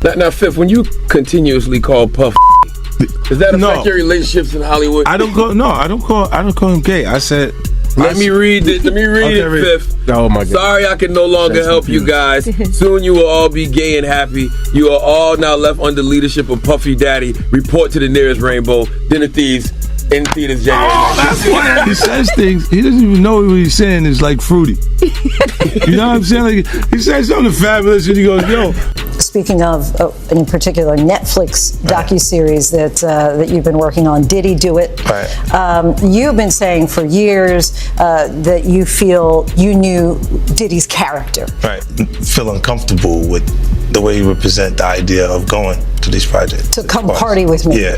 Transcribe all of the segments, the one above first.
Now, Fifth, when you continuously call Puff, does that affect your relationships in Hollywood? I don't call him gay. I said. Let me read it, Fifth. Oh my God. Sorry I can no longer help you guys. Soon you will all be gay and happy. You are all now left under leadership of Puffy Daddy. Report to the nearest rainbow. Dinner Thieves in theaters January. Oh, that's why he says things. He doesn't even know what he's saying is like fruity. You know what I'm saying? Like, he says something fabulous and he goes, yo. Speaking of, in particular, Netflix docuseries that you've been working on, Diddy Do It. Right. You've been saying for years that you feel you knew Diddy's character. Right. Feel uncomfortable with the way you represent the idea of going to these projects. To come party with me. Yeah.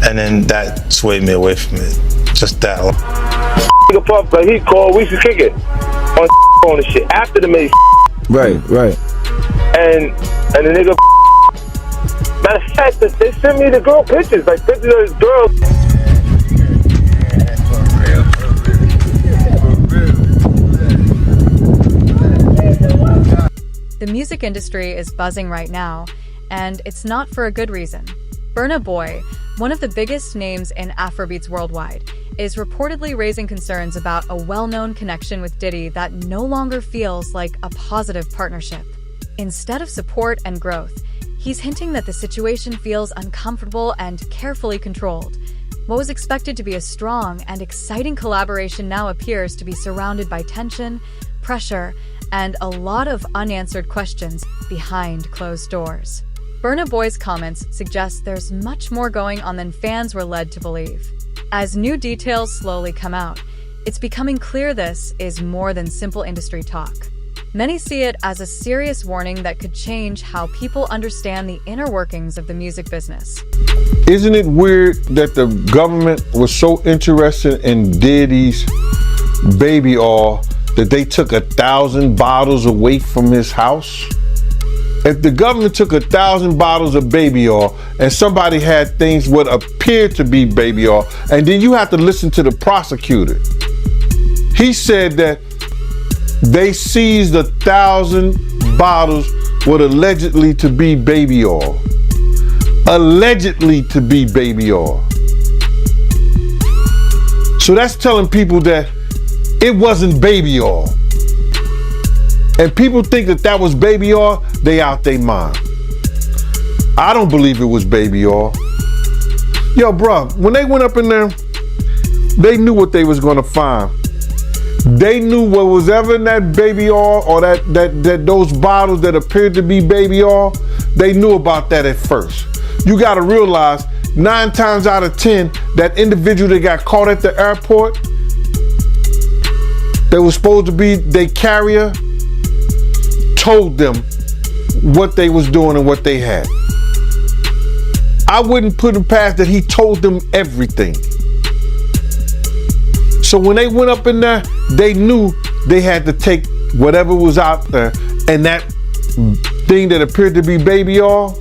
And then that swayed me away from it. Just that. Nigga Puff, like he called, we should kick it on the shit after the main. Right. And the nigga, matter of fact, they sent me the girl pictures, like pictures of this girl. The music industry is buzzing right now, and it's not for a good reason. Burna Boy, one of the biggest names in Afrobeats worldwide, is reportedly raising concerns about a well-known connection with Diddy that no longer feels like a positive partnership. Instead of support and growth, he's hinting that the situation feels uncomfortable and carefully controlled. What was expected to be a strong and exciting collaboration now appears to be surrounded by tension, pressure, and a lot of unanswered questions behind closed doors. Burna Boy's comments suggest there's much more going on than fans were led to believe. As new details slowly come out, it's becoming clear this is more than simple industry talk. Many see it as a serious warning that could change how people understand the inner workings of the music business. Isn't it weird that the government was so interested in Diddy's baby oil that they took 1,000 bottles away from his house? If the government took 1,000 bottles of baby oil and somebody had things what appeared to be baby oil, and then you have to listen to the prosecutor. He said that they seized 1,000 bottles what allegedly to be baby oil. Allegedly to be baby oil. So that's telling people that it wasn't baby oil. And people think that that was baby oil, they out their mind. I don't believe it was baby oil. Yo, bro, when they went up in there, they knew what they was gonna find. They knew what was ever in that baby oil or that those bottles that appeared to be baby oil, they knew about that at first. You gotta realize 9 times out of 10, that individual that got caught at the airport, that was supposed to be their carrier, told them what they was doing and what they had. I wouldn't put him past that he told them everything. So when they went up in there, they knew they had to take whatever was out there, and that thing that appeared to be baby oil,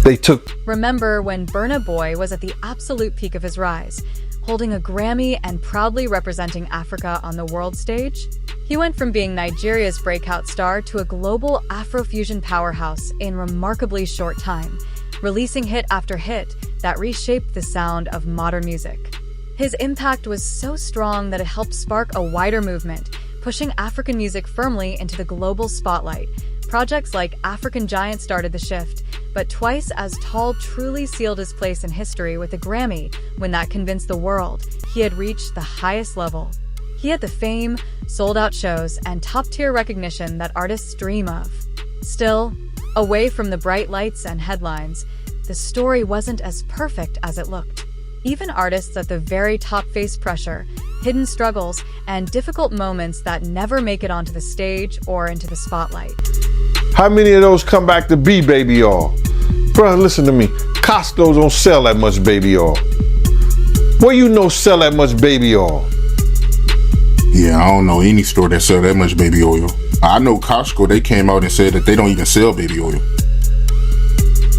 they took. Remember when Burna Boy was at the absolute peak of his rise, holding a Grammy and proudly representing Africa on the world stage? He went from being Nigeria's breakout star to a global Afrofusion powerhouse in remarkably short time, releasing hit after hit that reshaped the sound of modern music. His impact was so strong that it helped spark a wider movement, pushing African music firmly into the global spotlight. Projects like African Giant started the shift, but Twice as Tall truly sealed his place in history with a Grammy when that convinced the world he had reached the highest level. He had the fame, sold-out shows, and top-tier recognition that artists dream of. Still, away from the bright lights and headlines, the story wasn't as perfect as it looked. Even artists at the very top face pressure, hidden struggles, and difficult moments that never make it onto the stage or into the spotlight. How many of those come back to be baby oil? Bro, listen to me. Costco don't sell that much baby oil. Where you know sell that much baby oil? Yeah, I don't know any store that sell that much baby oil. I know Costco, they came out and said that they don't even sell baby oil.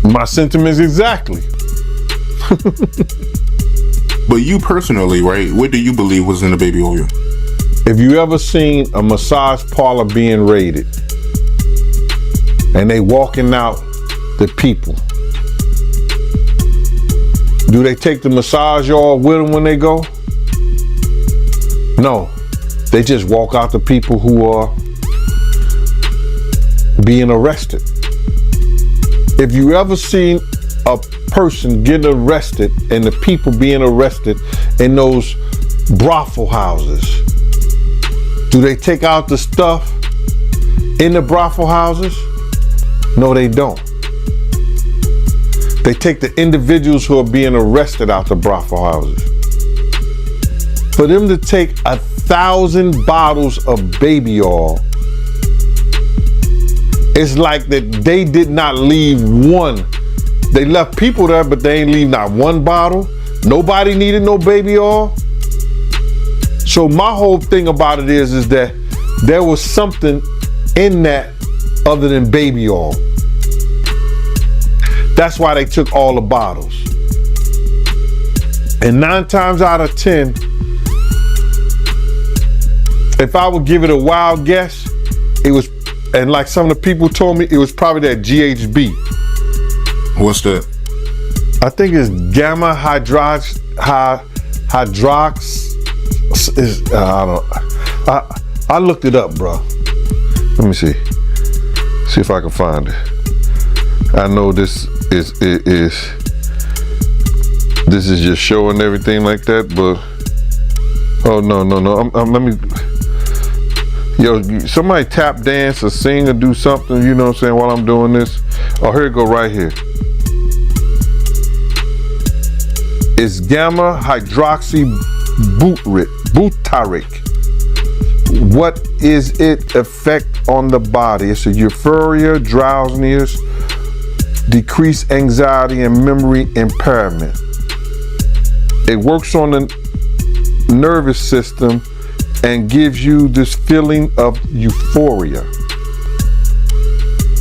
My sentiments exactly. But you personally, right, what do you believe was in the baby oil? If you ever seen a massage parlor being raided, and they walking out the people. Do they take the massage oil with them when they go? No, they just walk out the people who are being arrested. If you ever seen a person getting arrested and the people being arrested in those brothel houses, do they take out the stuff in the brothel houses? No, they don't. They take the individuals who are being arrested out the brothel houses. For them to take 1,000 bottles of baby oil, it's like that they did not leave one. They left people there, but they ain't leave not one bottle. Nobody needed no baby oil. So my whole thing about it is that there was something in that other than baby oil. That's why they took all the bottles. And 9 times out of 10, if I would give it a wild guess, it was, and like some of the people told me, it was probably that GHB. What's that? I think it's gamma hydrox. I looked it up, bro. Let me see. See if I can find it. I know this is just showing everything like that, but oh no. Let me. Yo, somebody tap dance or sing or do something. You know what I'm saying? While I'm doing this. Oh, here it go right here. It's gamma hydroxy butyric. What is its effect on the body? It's a euphoria, drowsiness, decreased anxiety, and memory impairment. It works on the nervous system and gives you this feeling of euphoria.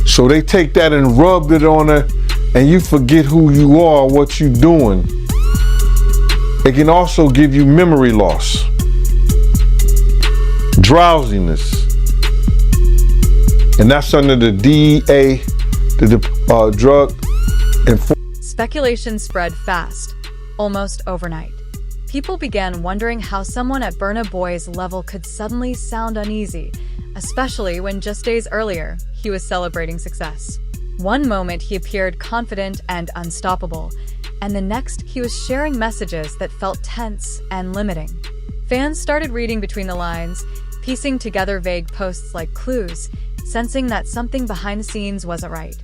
So they take that and rub it on her, and you forget who you are, what you're doing. It can also give you memory loss, drowsiness, and that's under the DEA, the drug enforcement. Speculation spread fast, almost overnight. People began wondering how someone at Burna Boy's level could suddenly sound uneasy, especially when just days earlier, he was celebrating success. One moment he appeared confident and unstoppable, and the next he was sharing messages that felt tense and limiting. Fans started reading between the lines, piecing together vague posts like clues, sensing that something behind the scenes wasn't right.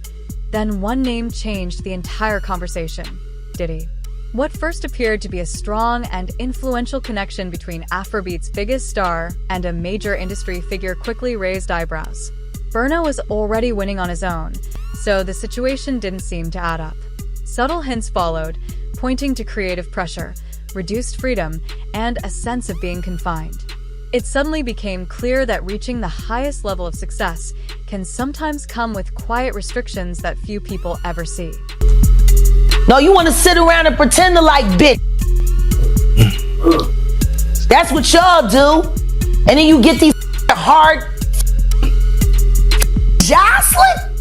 Then one name changed the entire conversation: Diddy. What first appeared to be a strong and influential connection between Afrobeat's biggest star and a major industry figure quickly raised eyebrows. Burna was already winning on his own, so the situation didn't seem to add up. Subtle hints followed, pointing to creative pressure, reduced freedom, and a sense of being confined. It suddenly became clear that reaching the highest level of success can sometimes come with quiet restrictions that few people ever see. No, you want to sit around and pretend to like bitch. That's what y'all do. And then you get these hard Jocelyn.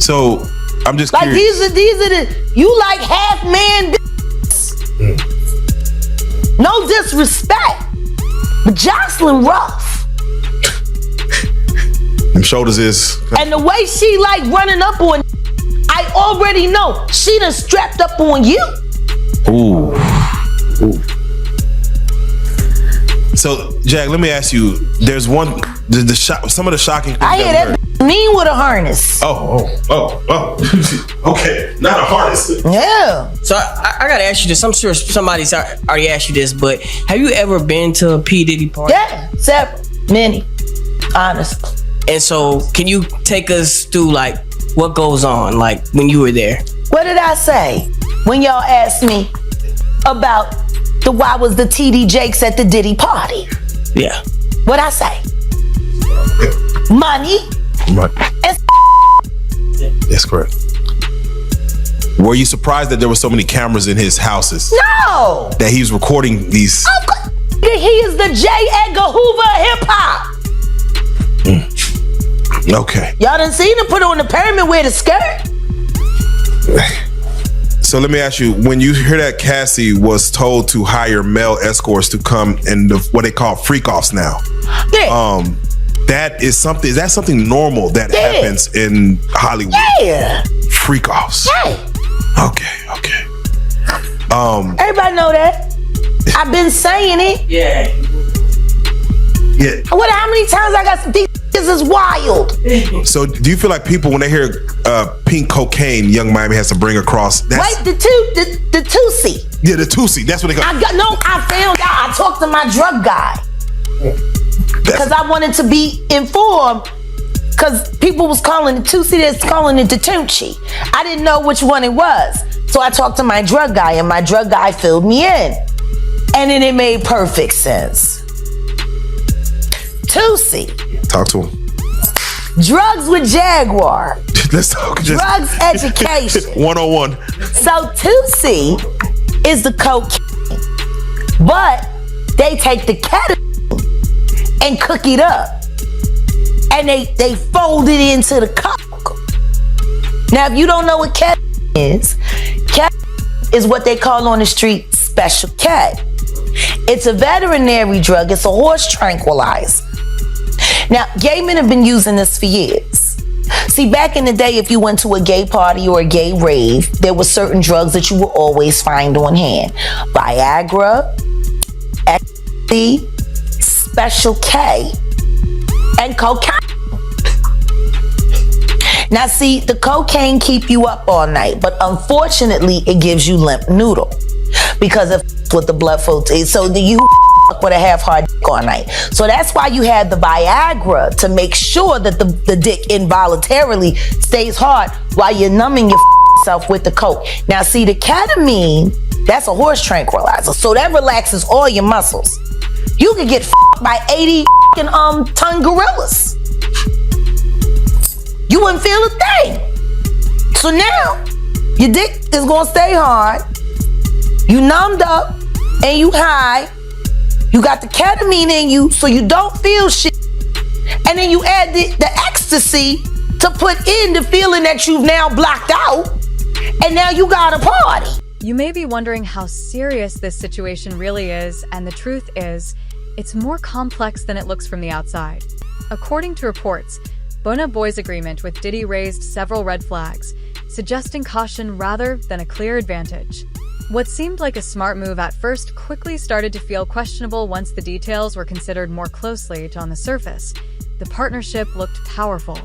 So I'm just like curious. these are the you like half man. No disrespect, but Jocelyn rough. Them shoulders is. And the way she like running up on, I already know she done strapped up on you. Ooh. So Jack, let me ask you. There's one. Some of the shocking things I hear that mean with a harness. Oh. Okay, not a harness. Yeah. So I gotta ask you this. I'm sure somebody's already asked you this, but have you ever been to a P. Diddy party? Yeah, several, many, honestly. And so, can you take us through like what goes on, like when you were there? What did I say when y'all asked me about why was the TD Jakes at the Diddy party? Yeah. What'd I say? Money. And That's correct. Were you surprised that there were so many cameras in his houses? No. That he was recording these? He is the J. Edgar Hoover of hip hop. Okay. Y'all done seen her put on the pyramid with a skirt. So let me ask you, when you hear that Cassie was told to hire male escorts to come in what they call freak offs now. Yeah. That is something normal that happens in Hollywood. Yeah. Freak offs. Yeah. Okay. Everybody know that. I've been saying it. Yeah. How many times I got these is wild. So do you feel like people, when they hear pink cocaine, Young Miami has to bring across? Wait, the Tusi. Yeah, the Tusi. That's what they call. I found out. I talked to my drug guy because I wanted to be informed. Because people was calling it Tusi, that's calling it the Tunchi. I didn't know which one it was. So I talked to my drug guy, and my drug guy filled me in. And then it made perfect sense. Tusi. Talk to him. Drugs with Jaguar. Let's talk. Drugs education. 101. So Tusi is the cocaine, but they take the ketamine and cook it up. And they fold it into the coke. Now, if you don't know what ketamine is what they call on the street Special K. It's a veterinary drug. It's a horse tranquilizer. Now, gay men have been using this for years. See, back in the day, if you went to a gay party or a gay rave, there were certain drugs that you would always find on hand. Viagra, ecstasy, Special K, and cocaine. Now see, the cocaine keep you up all night, but unfortunately it gives you limp noodle because of what the blood flow is. So you with a half-hard dick all night. So that's why you have the Viagra, to make sure that the dick involuntarily stays hard while you're numbing yourself with the coke. Now see, the ketamine, that's a horse tranquilizer, so that relaxes all your muscles. You could get by 80 ton gorillas. You wouldn't feel a thing. So now, your dick is gonna stay hard. You numbed up and you high. You got the ketamine in you so you don't feel shit. And then you add the ecstasy to put in the feeling that you've now blocked out. And now you got a party. You may be wondering how serious this situation really is, and the truth is, it's more complex than it looks from the outside. According to reports, Burna Boy's agreement with Diddy raised several red flags, suggesting caution rather than a clear advantage. What seemed like a smart move at first quickly started to feel questionable once the details were considered more closely. On the surface, the partnership looked powerful.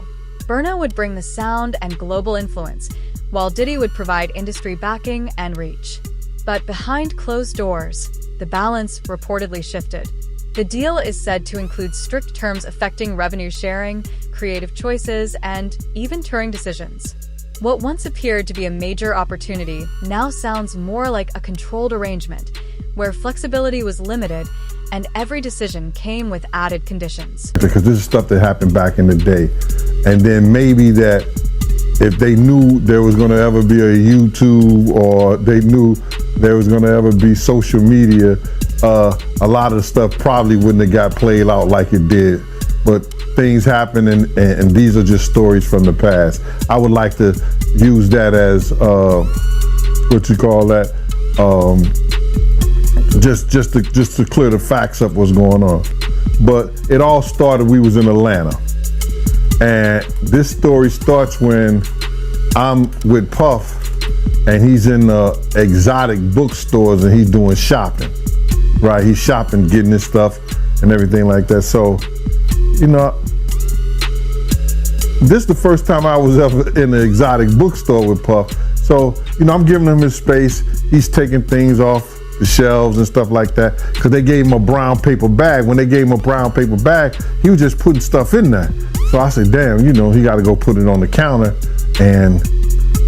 Burna would bring the sound and global influence, while Diddy would provide industry backing and reach. But behind closed doors, the balance reportedly shifted. The deal is said to include strict terms affecting revenue sharing, creative choices, and even touring decisions. What once appeared to be a major opportunity now sounds more like a controlled arrangement, where flexibility was limited and every decision came with added conditions. Because this is stuff that happened back in the day. And then maybe that if they knew there was gonna ever be a YouTube, or they knew there was gonna ever be social media, a lot of the stuff probably wouldn't have got played out like it did. But things happen, and these are just stories from the past. I would like to use that as what you call that, just to clear the facts up what's going on. But it all started, we was in Atlanta, and this story starts when I'm with Puff, and he's in the exotic bookstores and he's doing shopping, right? He's shopping, getting his stuff and everything like that. So, you know, this is the first time I was ever in an exotic bookstore with Puff. So, you know, I'm giving him his space. He's taking things off the shelves and stuff like that, because they gave him a brown paper bag. When they gave him a brown paper bag, he was just putting stuff in there. So I said, damn, you know, he got to go put it on the counter and,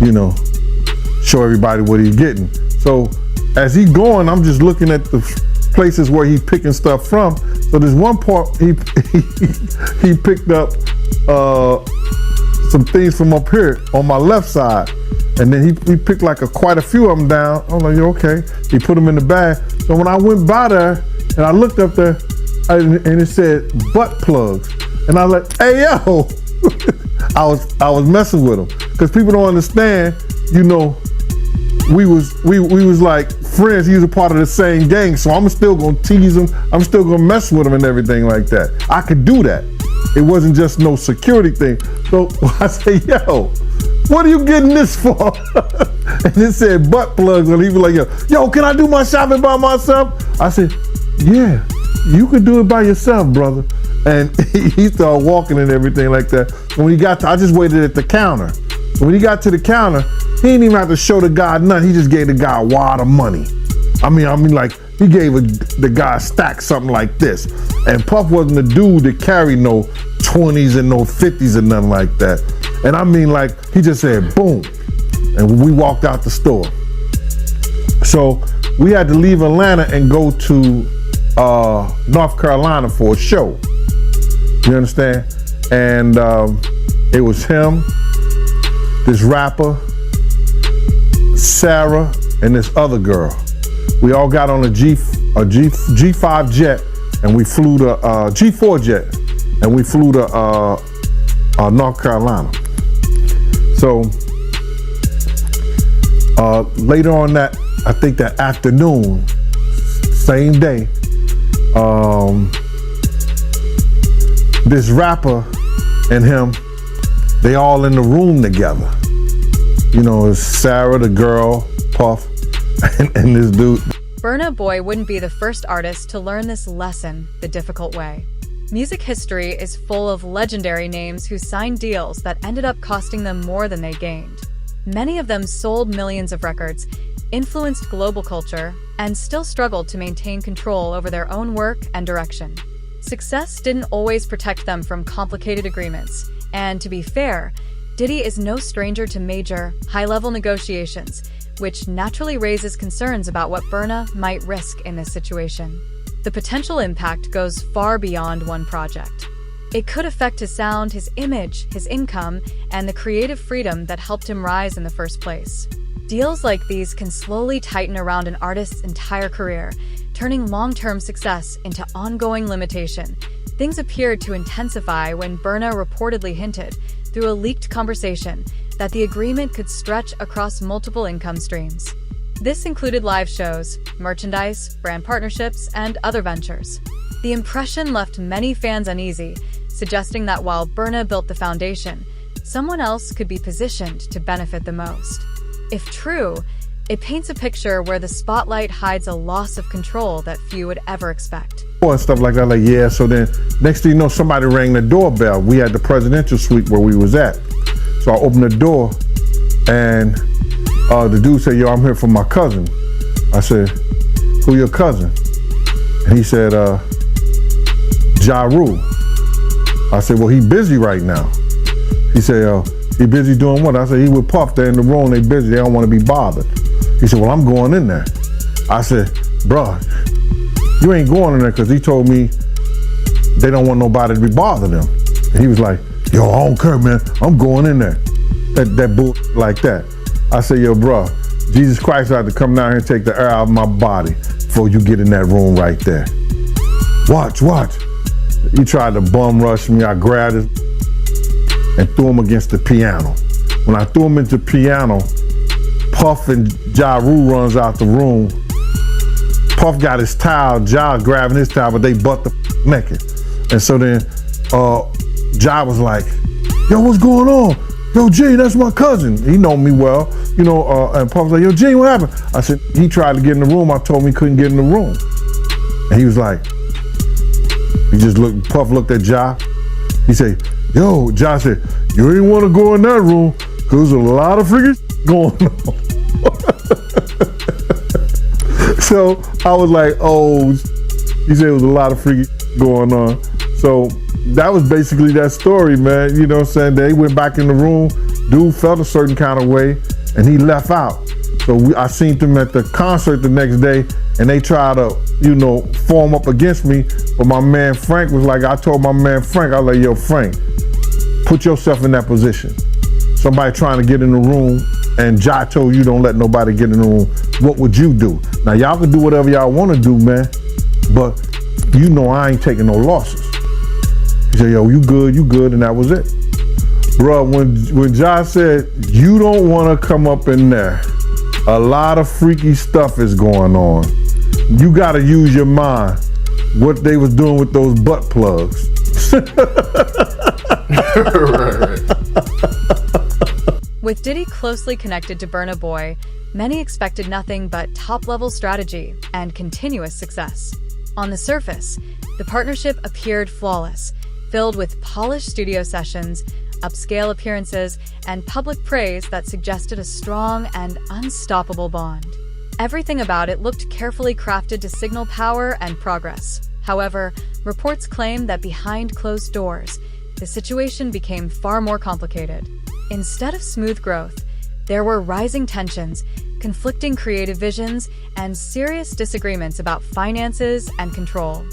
you know, show everybody what he's getting. So as he going, I'm just looking at the places where he's picking stuff from. So there's one part he picked up some things from up here on my left side, and then he picked like quite a few of them down. I'm like, okay. He put them in the bag. So when I went by there and I looked up there, and it said butt plugs, and I was like, hey yo, I was messing with him because people don't understand. You know, we was like friends. He was a part of the same gang, so I'm still gonna tease him. I'm still gonna mess with him and everything like that. I could do that. It wasn't just no security thing. So I say, yo, what are you getting this for? And it said butt plugs, and he was like, yo, can I do my shopping by myself? I said, yeah, you could do it by yourself, brother. And he started walking and everything like that. When he got to, I just waited at the counter. When he got to the counter, he didn't even have to show the guy nothing. He just gave the guy a wad of money. I mean, like he gave the guy a stack, something like this. And Puff wasn't the dude that carried no 20s and no 50s and nothing like that. And I mean, like, he just said, boom. And we walked out the store. So we had to leave Atlanta and go to North Carolina for a show. You understand? And it was him, this rapper, Sarah, and this other girl. We all got on a G5 jet, and we flew to G4 jet, and we flew to North Carolina. So later on that, I think that afternoon, same day, this rapper and him, they all in the room together. You know, it's Sarah, the girl, Puff, and this dude. Burna Boy wouldn't be the first artist to learn this lesson the difficult way. Music history is full of legendary names who signed deals that ended up costing them more than they gained. Many of them sold millions of records, influenced global culture, and still struggled to maintain control over their own work and direction. Success didn't always protect them from complicated agreements, and to be fair, Diddy is no stranger to major, high-level negotiations, which naturally raises concerns about what Burna might risk in this situation. The potential impact goes far beyond one project. It could affect his sound, his image, his income, and the creative freedom that helped him rise in the first place. Deals like these can slowly tighten around an artist's entire career, turning long-term success into ongoing limitation. Things appeared to intensify when Burna reportedly hinted, through a leaked conversation, that the agreement could stretch across multiple income streams. This included live shows, merchandise, brand partnerships, and other ventures. The impression left many fans uneasy, suggesting that while Burna built the foundation, someone else could be positioned to benefit the most. If true, it paints a picture where the spotlight hides a loss of control that few would ever expect. And stuff like that, like, yeah, so then next thing you know, somebody rang the doorbell. We had the presidential suite where we was at. So I opened the door, and the dude said, yo, I'm here for my cousin. I said, who your cousin? And he said, Ja Rule. I said, well, he busy right now. He said, he busy doing what? I said, he with Puff, they're in the room, they busy, they don't want to be bothered. He said, well, I'm going in there. I said, bruh, you ain't going in there, because he told me they don't want nobody to be bothering them. And he was like, yo, I don't care, man, I'm going in there. That bull like that. I said, yo, bruh, Jesus Christ had to come down here and take the air out of my body before you get in that room right there. Watch. He tried to bum rush me. I grabbed him and threw him against the piano. When I threw him into the piano, Puff and Ja Rule runs out the room. Puff got his towel, Ja grabbing his towel, but they butt the naked. And so then Ja was like, yo, what's going on? Yo, G, that's my cousin. He know me well, you know, and Puff was like, yo, G, what happened? I said, he tried to get in the room. I told him he couldn't get in the room. And he was like, he just looked, Puff looked at Ja. He said, yo, Ja said, you ain't want to go in that room because there's a lot of freaking going on. So I was like, oh, he said it was a lot of freaking going on. So that was basically that story, man. You know what I'm saying? They went back in the room, dude felt a certain kind of way, and he left out. So I seen them at the concert the next day, and they tried to, you know, form up against me. But my man Frank was like, I told my man Frank, I was like, yo, Frank, put yourself in that position. Somebody trying to get in the room, and Ja told you don't let nobody get in the room. What would you do? Now, y'all can do whatever y'all want to do, man, but you know I ain't taking no losses. He said, yo, you good, and that was it. Bro, when Josh said, you don't want to come up in there, a lot of freaky stuff is going on. You got to use your mind. What they was doing with those butt plugs. With Diddy closely connected to Burna Boy, many expected nothing but top-level strategy and continuous success. On the surface, the partnership appeared flawless, filled with polished studio sessions, upscale appearances, and public praise that suggested a strong and unstoppable bond. Everything about it looked carefully crafted to signal power and progress. However, reports claim that behind closed doors, the situation became far more complicated. Instead of smooth growth, there were rising tensions, conflicting creative visions, and serious disagreements about finances and control.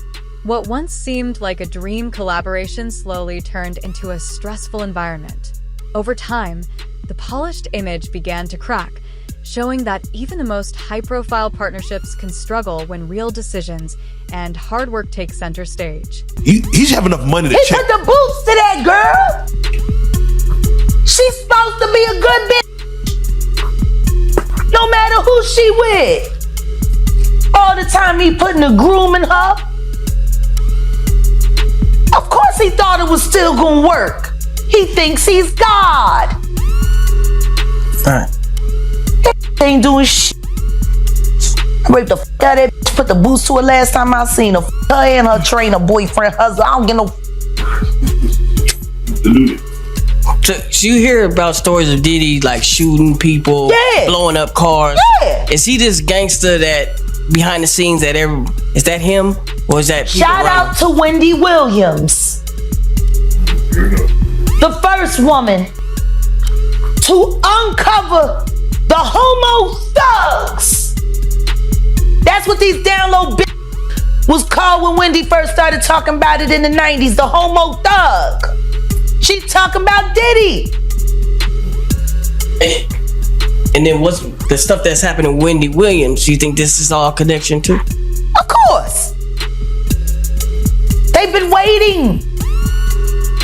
What once seemed like a dream collaboration slowly turned into a stressful environment. Over time, the polished image began to crack, showing that even the most high-profile partnerships can struggle when real decisions and hard work take center stage. He's have enough money to He check. put the boots to that girl. She's supposed to be a good bitch. No matter who she with. All the time he putting a groom in her. Of course he thought it was still gonna work. He thinks he's God. He ain't doing shit. I raped the f out of that bitch, put the boots to her last time I seen her. Her and her trainer, boyfriend, husband. I don't get no. So you hear about stories of Diddy like shooting people, blowing up cars. Yeah. Is he this gangster that behind the scenes that is that him or is that people Shout out to Wendy Williams, the first woman to uncover the homo thugs. That's what these down low bitches was called when Wendy first started talking about it in the 90s, the homo thug. She talking about Diddy. And then what's the stuff that's happening with Wendy Williams? You think this is all connection too? Of course. They've been waiting.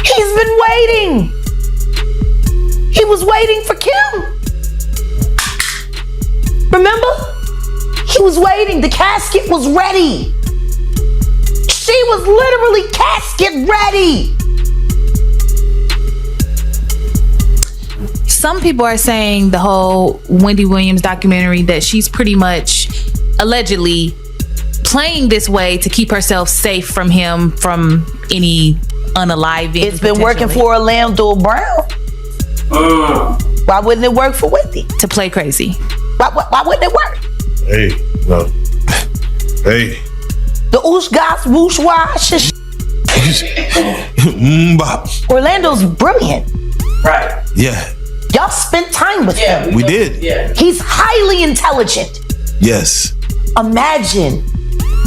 He's been waiting. He was waiting for Kim. Remember? He was waiting. The casket was ready. She was literally casket ready. Some people are saying the whole Wendy Williams documentary that she's pretty much allegedly playing this way to keep herself safe from him, from any unaliving. It's been working for Orlando Brown. Why wouldn't it work for Wendy? To play crazy. Why wouldn't it work? Hey, no. Hey. The oosh gosh whoosh wash and Orlando's brilliant. Right. Yeah. Y'all spent time with him. We did. Yeah. He's highly intelligent. Yes. Imagine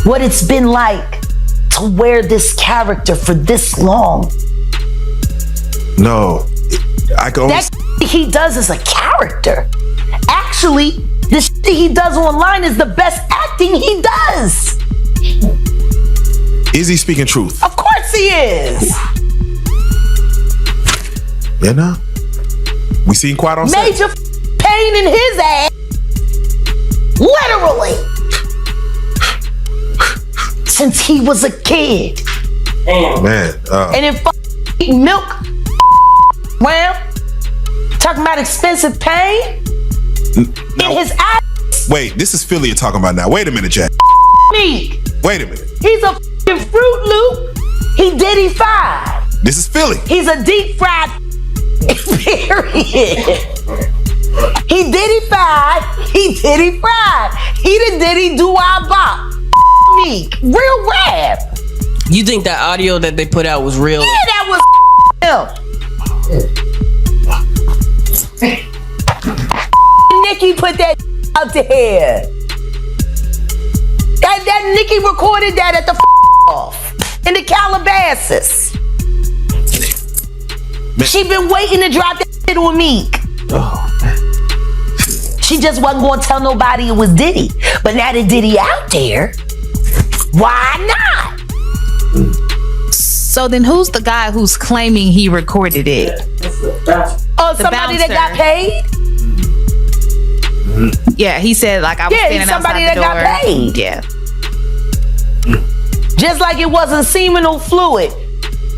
what it's been like to wear this character for this long. No. I can only... That he does is a character. Actually, the shit he does online is the best acting he does. Is he speaking truth? Of course he is. Yeah, no. We seen Quiet on set. Major pain in his ass. Literally. Since he was a kid. Man. And then milk. Well, talking about expensive pain. Now, in his ass. wait, this is Philly you're talking about now. Wait a minute, Jack. Meek. Wait a minute. He's a f***ing Fruit Loop. He Diddy fried. This is Philly. He's a deep fried. Period. He Diddy fried. He Diddy fried. He the Diddy do our bop. Meek. Real rap. You think that audio that they put out was real? Yeah, that was him. Nicki put that out there. That Nicki recorded that at the off in the Calabasas. She been waiting to drop that shit on Meek. She just wasn't gonna tell nobody it was Diddy. But now that Diddy out there, why not? So then who's the guy who's claiming he recorded it? Somebody that got paid? Yeah, he said like I was standing somebody outside the that door. got paid. Yeah. Just like it wasn't seminal fluid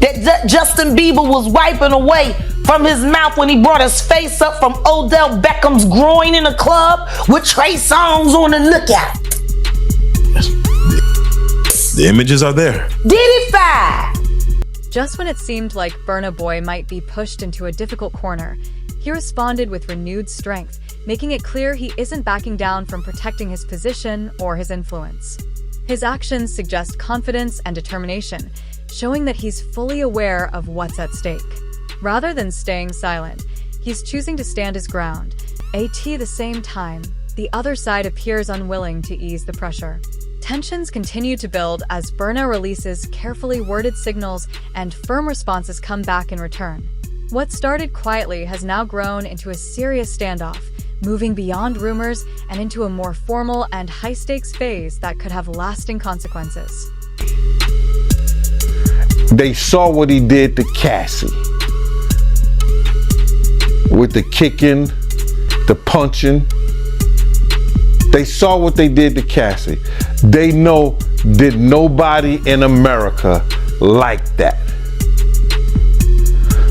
that Justin Bieber was wiping away from his mouth when he brought his face up from Odell Beckham's groin in a club with Trey Songz on the lookout. The images are there. Diddy Five. Just when it seemed like Burna Boy might be pushed into a difficult corner, he responded with renewed strength, making it clear he isn't backing down from protecting his position or his influence. His actions suggest confidence and determination, showing that he's fully aware of what's at stake. Rather than staying silent, he's choosing to stand his ground. At the same time, the other side appears unwilling to ease the pressure. Tensions continue to build as Burna releases carefully worded signals and firm responses come back in return. What started quietly has now grown into a serious standoff, moving beyond rumors and into a more formal and high-stakes phase that could have lasting consequences. They saw what he did to Cassie. With the kicking, the punching. They saw what they did to Cassie. They know that nobody in America liked that.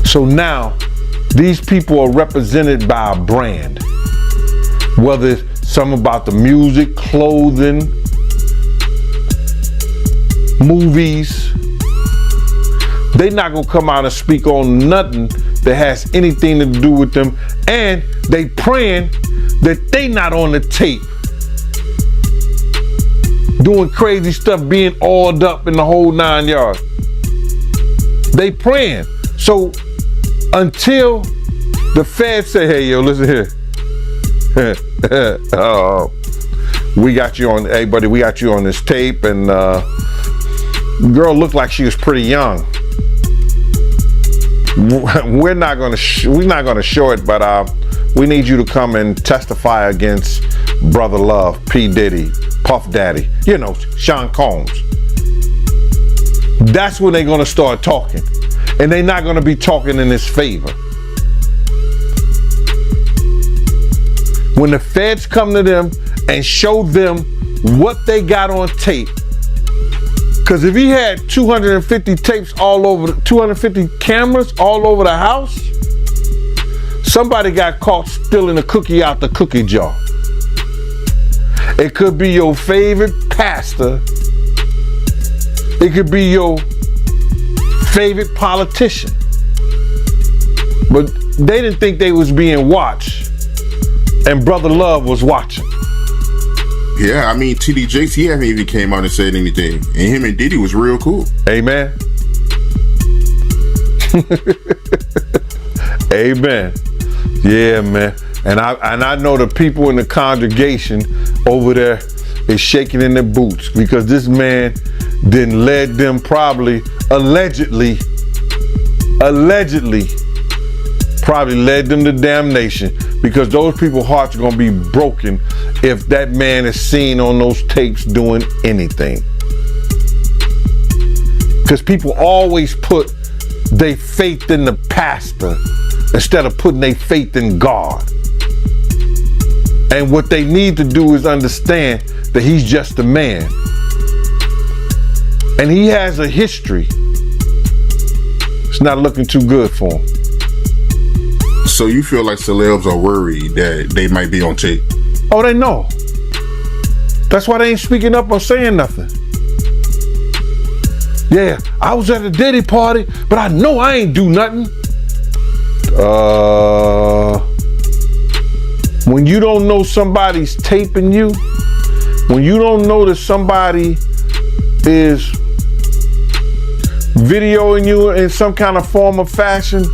So now, these people are represented by a brand. Whether it's something about the music, clothing, movies, they not gonna come out and speak on nothing that has anything to do with them, and they praying that they not on the tape doing crazy stuff, being oiled up in the whole 9 yards. They praying. So until the feds say, hey, yo, listen here. We got you on, hey buddy, we got you on this tape, and girl looked like she was pretty young. We're not gonna show it, but we need you to come and testify against Brother Love, P. Diddy, Puff Daddy, you know, Sean Combs. That's when they're gonna start talking, and they're not gonna be talking in his favor. When the feds come to them and show them what they got on tape, because if he had 250 tapes all over, 250 cameras all over the house, somebody got caught stealing a cookie out the cookie jar. It could be your favorite pastor. It could be your favorite politician. But they didn't think they was being watched, and Brother Love was watching. Yeah, I mean, TD Jakes, he haven't even came out and said anything. And him and Diddy was real cool. Amen. Amen. Yeah, man. And I know the people in the congregation over there is shaking in their boots, because this man didn't led them probably, allegedly probably led them to damnation, because those people's hearts are going to be broken if that man is seen on those tapes doing anything. Because people always put their faith in the pastor instead of putting their faith in God. And what they need to do is understand that he's just a man. And he has a history. It's not looking too good for him. So you feel like celebs are worried that they might be on tape? Oh, they know. That's why they ain't speaking up or saying nothing. Yeah, I was at a Diddy party, but I know I ain't do nothing. When you don't know somebody's taping you, when you don't know that somebody is videoing you in some kind of form or fashion,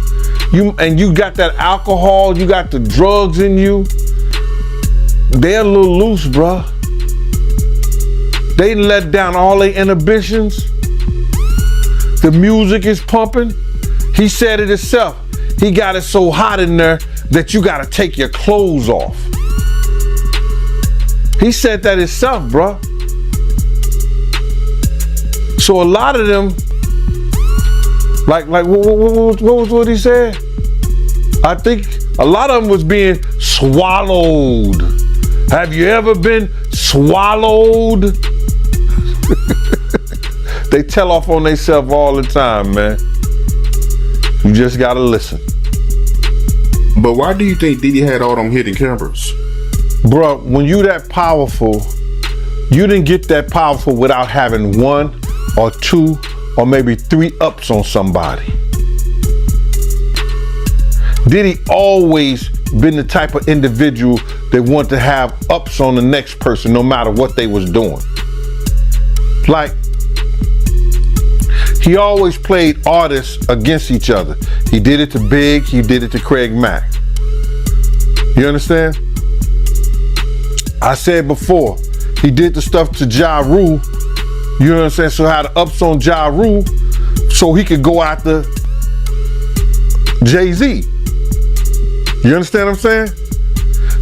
you got that alcohol, you got the drugs in you, they're a little loose, bruh. They let down all their inhibitions. The music is pumping. He said it himself. He got it so hot in there that you gotta take your clothes off. He said that himself, bruh. So a lot of them, like what he said? I think a lot of them was being swallowed. Have you ever been swallowed? They tell off on themselves all the time, man. You just gotta listen. But why do you think Diddy had all them hidden cameras? Bruh, when you that powerful, you didn't get that powerful without having 1 or 2 or maybe 3 ups on somebody. Diddy always been the type of individual that want to have ups on the next person no matter what they was doing. Like, he always played artists against each other. He did it to Big, he did it to Craig Mack. You understand? I said before, he did the stuff to Ja Rule, you know what I'm saying? So had the ups on Ja Rule so he could go after Jay-Z. You understand what I'm saying?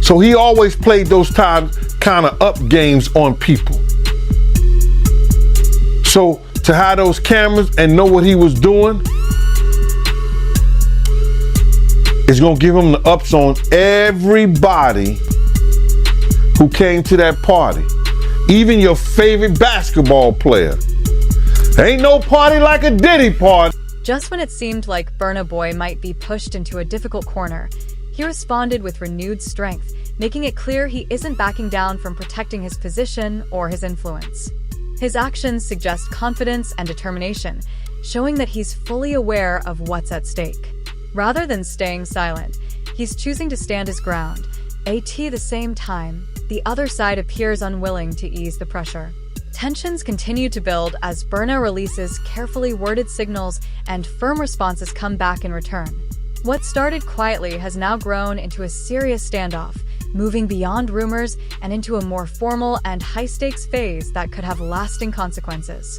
So he always played those kind of up games on people. So to have those cameras and know what he was doing is gonna give him the ups on everybody who came to that party. Even your favorite basketball player. Ain't no party like a Diddy party. Just when it seemed like Burna Boy might be pushed into a difficult corner, he responded with renewed strength, making it clear he isn't backing down from protecting his position or his influence. His actions suggest confidence and determination, showing that he's fully aware of what's at stake. Rather than staying silent, he's choosing to stand his ground. At the same time, the other side appears unwilling to ease the pressure. Tensions continue to build as Burna releases carefully worded signals and firm responses come back in return. What started quietly has now grown into a serious standoff, moving beyond rumors and into a more formal and high-stakes phase that could have lasting consequences.